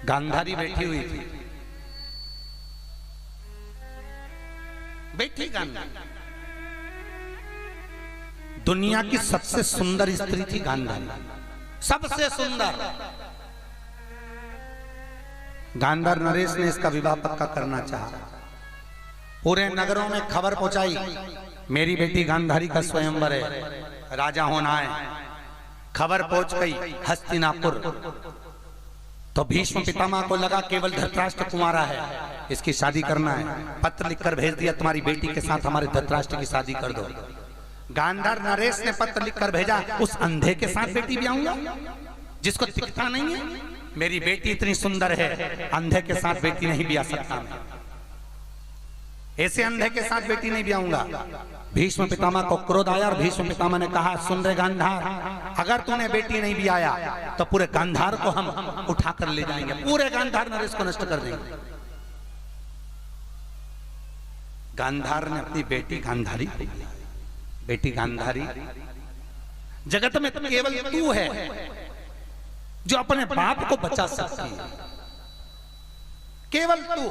गांधारी बैठी हुई थी, बैठी गांधारी। दुनिया की सबसे सुंदर स्त्री थी गांधारी, सबसे सुंदर। गांधार नरेश ने इसका विवाह पक्का करना चाहा। पूरे नगरों में खबर पहुंचाई, मेरी बेटी गांधारी का स्वयंवर है, राजा होना है। खबर पहुंच गई हस्तिनापुर। तो भीष्म पितामह को लगा केवल धृतराष्ट्र कुंवारा है, इसकी शादी करना है। पत्र लिखकर भेज दिया, तुम्हारी बेटी के साथ हमारे धृतराष्ट्र की शादी कर दो। गांधार नरेश ने पत्र लिखकर भेजा, उस अंधे के साथ बेटी ब्याहूंगा जिसको दिखता नहीं है। मेरी बेटी इतनी सुंदर है, अंधे के साथ बेटी नहीं ब्याह सकता मैं, ऐसे अंधे के साथ बेटी नहीं ब्याहूंगा। भीष्म पितामह को क्रोध आया और भीष्म पितामह ने कहा, सुन रे गांधार, अगर तूने बेटी नहीं ब्याया तो पूरे गांधार को हम उठाकर ले जाएंगे, पूरे गांधार नरेश को नष्ट कर देंगे। गांधार ने अपनी बेटी गांधारी, बेटी गांधारी, जगत में केवल तू है जो अपने बाप को बचा सकती है, केवल तू।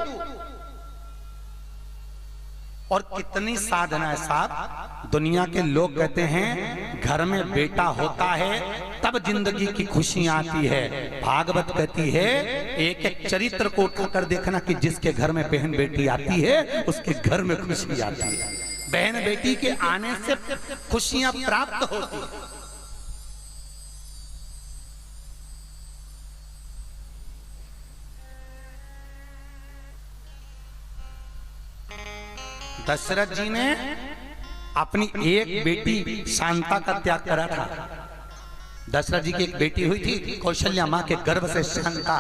और कितनी साधना है साहब। दुनिया के लोग कहते हैं घर में बेटा होता है तब जिंदगी की खुशी आती है। भागवत कहती है एक एक चरित्र को उठाकर देखना कि जिसके घर में बहन बेटी आती है उसके घर में खुशी आती है। बहन बेटी के आने से खुशियां प्राप्त होती है। दशरथ जी ने अपनी एक बेटी शांता का त्याग करा था। दशरथ जी की एक बेटी हुई थी कौशल्या, मां के गर्भ से शांता।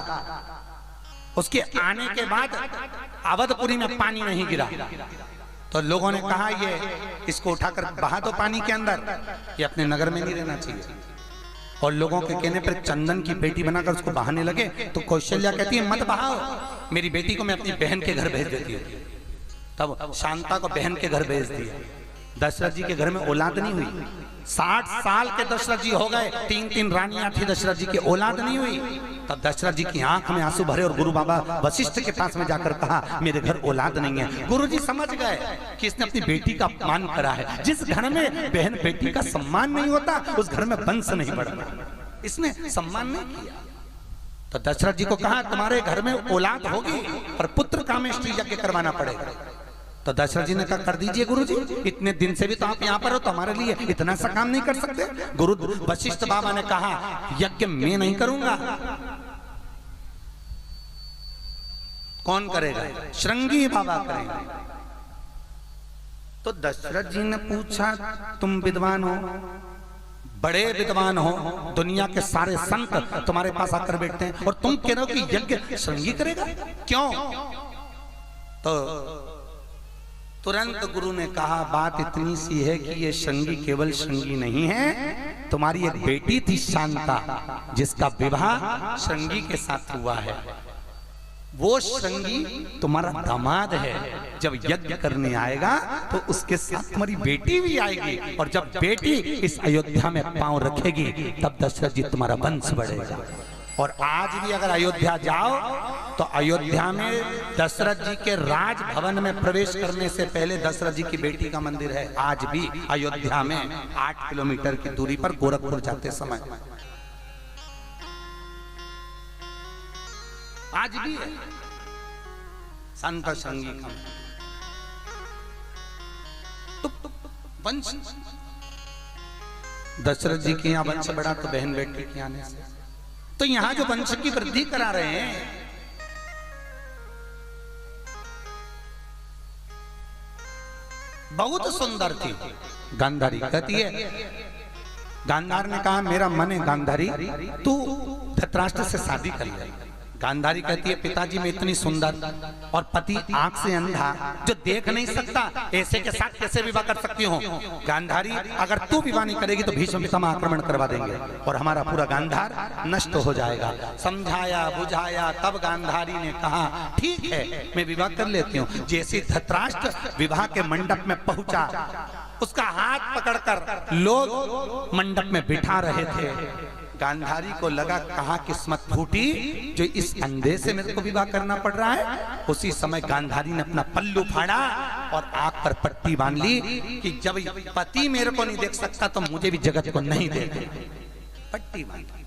उसके आने के बाद अवधपुरी में पानी नहीं गिरा तो लोगों ने कहा ये इसको उठाकर बहा दो पानी के अंदर, ये अपने नगर में नहीं रहना चाहिए। और लोगों के कहने पर चंदन की पेटी बनाकर उसको बहाने लगे तो कौशल्या कहती है मत बहाओ, मेरी बेटी को मैं अपनी बहन के घर भेज देती हूँ। तब शांता को बहन के घर भेज दिया। दशरथ जी के घर में औलाद नहीं हुई। 60 साल के दशरथ जी हो गए, 3 रानियां थी दशरथ जी की, औलाद नहीं हुई। तब दशरथ जी की आंख में आंसू भरे और गुरु बाबा वशिष्ठ के पास में जाकर कहा मेरे घर औलाद नहीं है। गुरु जी समझ गए कि इसने अपनी बेटी का अपमान करा है। जिस घर में बहन बेटी का सम्मान नहीं होता उस घर में वंश नहीं बढ़ता, इसने सम्मान नहीं किया। तो दशरथ जी को कहा तुम्हारे घर में औलाद होगी पर पुत्र कामेष्टि यज्ञ करवाना पड़ेगा। तो दशरथ जी ने कहा कर दीजिए गुरु जी, इतने दिन से भी तो आप यहाँ पर हो, तो हमारे लिए इतना सा काम नहीं कर सकते। गुरु वशिष्ठ बाबा ने कहा यज्ञ मैं नहीं करूंगा, कौन करेगा? श्रृंगी बाबा करेंगे। तो दशरथ जी ने पूछा तुम विद्वान हो, बड़े विद्वान हो, दुनिया के सारे संत तुम्हारे पास आकर बैठते हैं और तुम कह रहे हो कि यज्ञ श्रृंगी करेगा, क्यों? तो तुरंत गुरु ने कहा बात इतनी सी है कि ये श्रृंगी केवल श्रृंगी नहीं है, तुम्हारी एक बेटी थी शांता जिसका विवाह श्रृंगी के साथ हुआ है, वो श्रृंगी तुम्हारा दामाद है। जब यज्ञ करने आएगा तो उसके साथ तुम्हारी बेटी भी आएगी और जब बेटी इस अयोध्या में पांव रखेगी तब दशरथ जी तुम्हारा वंश बढ़ेगा। और आज भी अगर अयोध्या जाओ तो अयोध्या में दशरथ जी के राज भवन में प्रवेश करने से पहले दशरथ जी की बेटी का मंदिर है। आज भी अयोध्या में 8 किलोमीटर की दूरी पर गोरखपुर जाते समय आज भी है संत श्रृंगी का तो वंश। दशरथ जी के यहाँ वंश बढ़ा तो बहन बेटी के आने से, तो यहां जो वंश की वृद्धि करा रहे हैं बहुत सुंदर थी गांधारी। कहती है गांधार ने कहा मेरा मन है गांधारी तू धृतराष्ट्र से शादी कर ले। गांधारी कहती है पिताजी मैं इतनी सुंदर और पति आंख से अंधा जो देख नहीं सकता, ऐसे के साथ कैसे विवाह कर सकती हूँ? गांधारी अगर तू विवाह नहीं करेगी तो भीष्म पितामह आक्रमण करवा देंगे और हमारा पूरा गांधार नष्ट हो जाएगा। समझाया बुझाया तब गांधारी ने कहा ठीक है मैं विवाह कर लेती हूँ। जैसे धृतराष्ट्र विवाह के मंडप में पहुंचा उसका हाथ पकड़कर लोग मंडप में बिठा रहे थे गांधारी को लगा कहाँ किस्मत फूटी जो इस अंधे से मेरे को विवाह करना पड़ रहा है। उसी समय गांधारी ने अपना पल्लू फाड़ा और आंख पर पट्टी बांध ली कि जब पति मेरे को नहीं देख सकता तो मुझे भी जगत को नहीं देख। पट्टी बांध ली।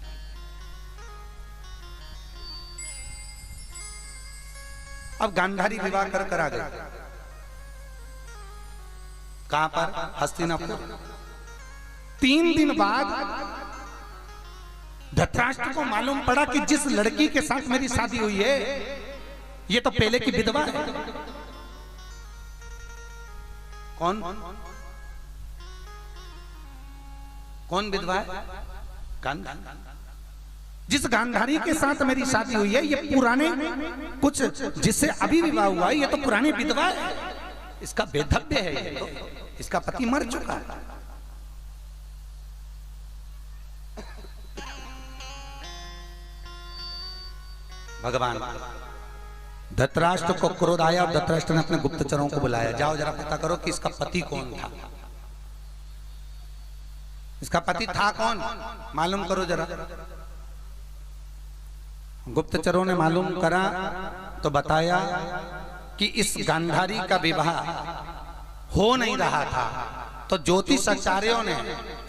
अब गांधारी विवाह कर आ गई। कहां पर? हस्तिनापुर। 3 दिन बाद धृतराष्ट्र को मालूम पड़ा कि जिस लड़की के साथ मेरी शादी हुई है ये तो पहले की विधवा है। कौन कौन विधवा है? गांधारी। जिस गांधारी के साथ मेरी शादी हुई है ये पुराने कुछ जिससे अभी विवाह हुआ है ये तो पुरानी विधवा है। इसका बेधव्य है ये तो, इसका पति मर चुका है। भगवान धृतराष्ट्र को क्रोध आया और धृतराष्ट्र ने अपने गुप्तचरों को बुलाया, जाओ जरा पता करो कि इसका पति कौन था। इसका पति था कौन, मालूम करो जरा। गुप्तचरों ने मालूम करा तो बताया कि इस गांधारी का विवाह हो नहीं रहा था, तो ज्योतिष आचार्यों ने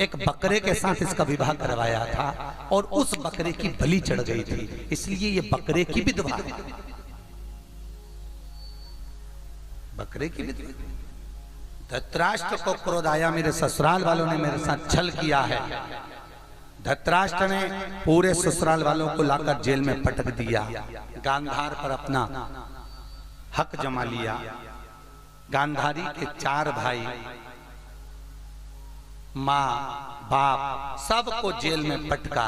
एक बकरे के साथ इसका विवाह करवाया था और उस बकरे की बलि चढ़ गई थी, इसलिए ये बकरे की विधवा है। बकरे की विधवा। धृतराष्ट्र को क्रोध आया, मेरे ससुराल वालों ने मेरे साथ छल किया है। धृतराष्ट्र ने पूरे ससुराल वालों को लाकर जेल में पटक दिया। गांधार पर अपना हक जमा लिया। गांधारी के 4 भाई, मां, बाप सबको जेल में पटका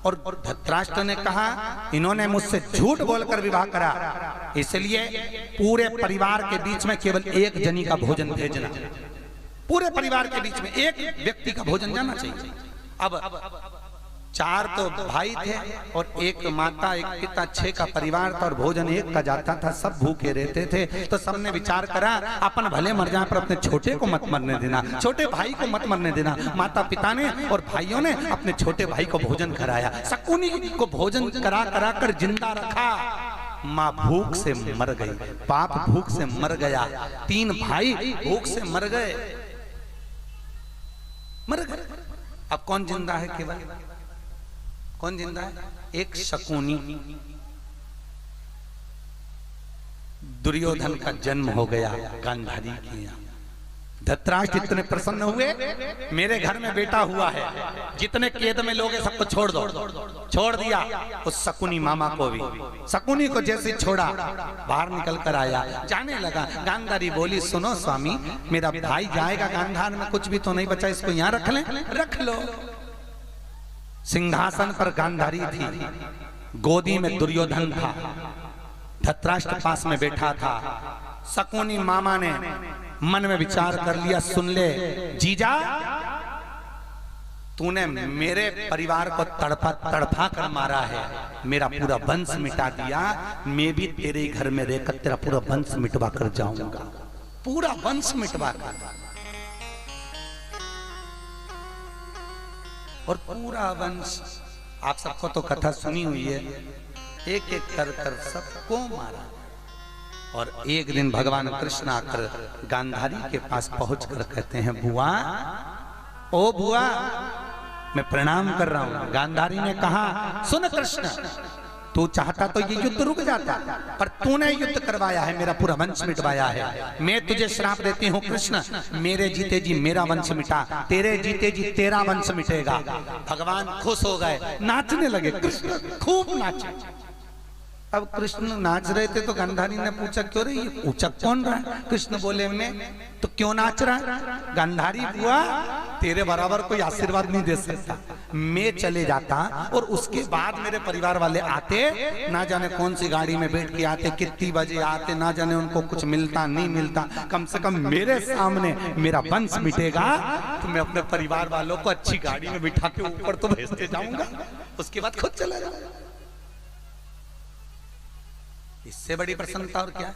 और धृतराष्ट्र ने कहा इन्होंने मुझसे झूठ बोलकर विवाह करा, इसलिए पूरे परिवार के बीच में केवल एक जनी का भोजन भेजना। पूरे परिवार के बीच में एक व्यक्ति का भोजन जाना चाहिए। अब 4 तो भाई थे और एक माता एक पिता, 6 का परिवार था और भोजन एक का जाता था। सब भूखे रहते थे तो सबने विचार करा अपन भले मर जाए पर अपने छोटे को मत मरने देना, छोटे भाई को मत मरने देना। माता पिता ने और भाइयों ने अपने छोटे भाई को भोजन कराया। शकुनी को भोजन करा करा कर जिंदा रखा। माँ भूख से मर गई, बाप भूख से मर गया, 3 भाई भूख से मर गए। अब कौन जिंदा है? केवल कौन जिंदा है? एक शकुनी। दुर्योधन का जन्म हो गया गांधारी के यहाँ। धृतराष्ट्र इतने प्रसन्न हुए, मेरे घर में बेटा हुआ है, जितने कैद में लोग हैं सबको छोड़ दो। छोड़ दिया उस शकुनी मामा को भी। शकुनी को जैसे छोड़ा बाहर निकल कर आया, जाने लगा। गांधारी बोली सुनो स्वामी, मेरा भाई जाएगा गांधार में, कुछ भी तो नहीं बचा, इसको यहाँ रख लें। रख लो। सिंहासन पर गांधारी थी, गोदी में दुर्योधन था, धृतराष्ट्र पास में बैठा था। शकुनी मामा ने मन में विचार कर लिया, सुन ले जीजा, तूने मेरे परिवार को तड़पा कर मारा है, मेरा पूरा वंश मिटा दिया, मैं भी तेरे घर में रहकर तेरा पूरा वंश मिटवा कर जाऊंगा, पूरा वंश मिटवा कर। और पूरा वंश, आप सबको तो कथा सुनी हुई है, एक एक कर कर सबको मारा। और एक दिन भगवान कृष्ण आकर गांधारी के पास पहुंचकर कहते हैं बुआ, ओ बुआ, मैं प्रणाम कर रहा हूं। गांधारी ने कहा सुन कृष्ण, तू चाहता तो ये युद्ध रुक जाता, पर तूने युद्ध करवाया है, मेरा पूरा वंश मिटवाया है। मैं तुझे श्राप देती हूँ कृष्ण, मेरे जीते जी मेरा वंश मिटा, तेरे जीते जी तेरा वंश मिटेगा। भगवान खुश हो गए, नाचने लगे। कृष्ण खूब नाचे। अब कृष्ण नाच रहे थे तो गांधारी ने पूछा क्यों रे, ये ऊंचा कौन रहा है? कृष्ण बोले मैं। तो क्यों नाच रहा है? गांधारी बुआ, तेरे बराबर कोई आशीर्वाद नहीं दे सकता, मैं चले जाता और उसके बाद मेरे परिवार वाले आते, ना जाने कौन सी गाड़ी में बैठ के आते, कितनी बजे आते, ना जाने उनको कुछ मिलता नहीं मिलता, कम से कम मेरे सामने मेरा वंश मिटेगा तो मैं अपने परिवार वालों को अच्छी गाड़ी में बिठा के ऊपर तो भेजते जाऊंगा, उसके बाद खुद चला जाऊंगा। इससे बड़ी प्रसन्नता और क्या?